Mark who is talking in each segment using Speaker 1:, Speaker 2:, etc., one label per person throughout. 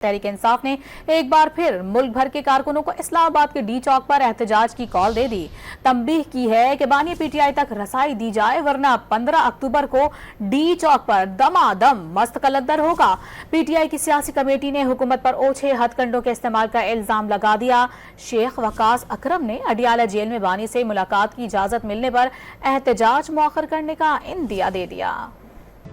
Speaker 1: तहरीक इंसाफ ने एक बार फिर मुल्क भर के कारकुनों को इस्लामाबाद के डी चौक पर एहतजाज की कॉल दे दी। तंबीह की है कि बानी पीटीआई तक रसाई दी जाए वरना 15 अक्टूबर को डी चौक पर दमादम मस्त कलंदर होगा। पीटीआई की सियासी कमेटी ने हुकूमत पर ओछे हथकंडों के इस्तेमाल का इल्जाम लगा दिया। शेख वकास अकरम ने अडियाला जेल में बानी से मुलाकात की इजाजत मिलने पर एहतजाज मौखर करने का इंदिया दे दिया।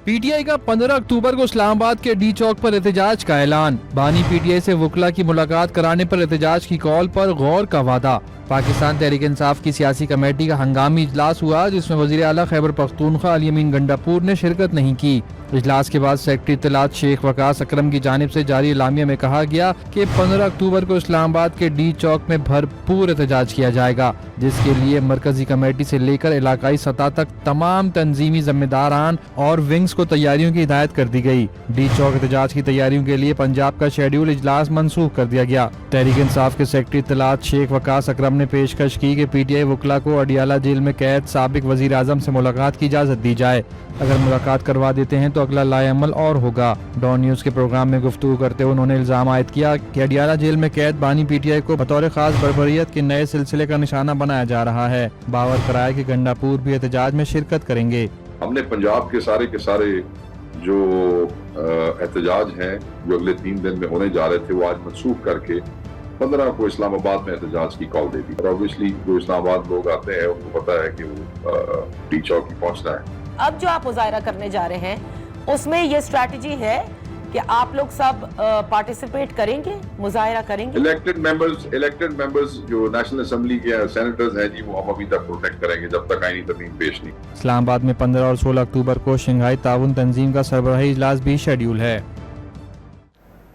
Speaker 2: पीटीआई का 15 अक्टूबर को इस्लामाबाद के डी चौक पर एहतजाज का ऐलान। बानी पीटीआई से वकला की मुलाकात कराने पर एहतजाज की कॉल पर गौर का वादा। पाकिस्तान तहरीक इंसाफ की सियासी कमेटी का हंगामी इजलास हुआ जिसमें वजीर आला खैबर पख्तूनख्वा अली अमीन गंडापुर ने शिरकत नहीं की। इजलास के बाद सेक्रेटरी इत्तलात शेख वकास अकरम की जानिब से जारी इलामिया में कहा गया कि 15 अक्टूबर को इस्लामाबाद के डी चौक में भरपूर एहतजाज किया जाएगा, जिसके लिए मरकजी कमेटी से लेकर इलाकाई सतह तक तमाम तंजीमी जिम्मेदारान और विंग्स को तैयारियों की हिदायत कर दी गई। डी चौक एहतजाज की तैयारियों के लिए पंजाब का शेड्यूल इजलास मनसूख कर दिया गया। तहरीक इंसाफ के सेक्रेटरी इत्तलात शेख वकास अकरम ने पेशकश की कि पीटीआई वकला को अडियाला जेल में कैद साबिक वजीर आजम से मुलाकात की इजाजत दी जाए। अगर मुलाकात करवा देते हैं तो अगला लाएअमल और होगा। डॉन न्यूज के प्रोग्राम में गुफ्तगू करते हुए उन्होंने इल्जाम आयद किया कि अडियाला जेल में कैद बानी पीटीआई को बतौर खास बर्बरियत के नए सिलसिले का निशाना बनाया जा रहा है। बावर कराया कि गंडापुर भी एहतजाज में शिरकत करेंगे।
Speaker 3: हमने पंजाब के सारे जो एहतजाज हैं जो अगले 3 दिन में होने जा रहे थे वो आज मनसूख करके 15 को इस्लामाबाद में एहतजाज की कॉल दे दी। और ऑब्वियसली जो इस्लामाबाद लोग आते हैं उनको पता है कि वो डी चौक ही पहुंचना है।
Speaker 4: अब जो आप मुजाहरा करने जा रहे हैं उसमें ये स्ट्रैटेजी है कि आप लोग सब पार्टिसिपेट करेंगे, मुजाहरा करेंगे।
Speaker 3: इलेक्टेड मेंबर्स जो नेशनल असेंबली के सेनेटर्स हैं जी वो हम अभी तक प्रोटेक्ट करेंगे जब तक आईनी तरमीम पेश नहीं।
Speaker 2: इस्लामाबाद में 15 और 16 अक्टूबर को शंघाई ताउन तंजीम का सरबराही इजलास भी शेड्यूल है।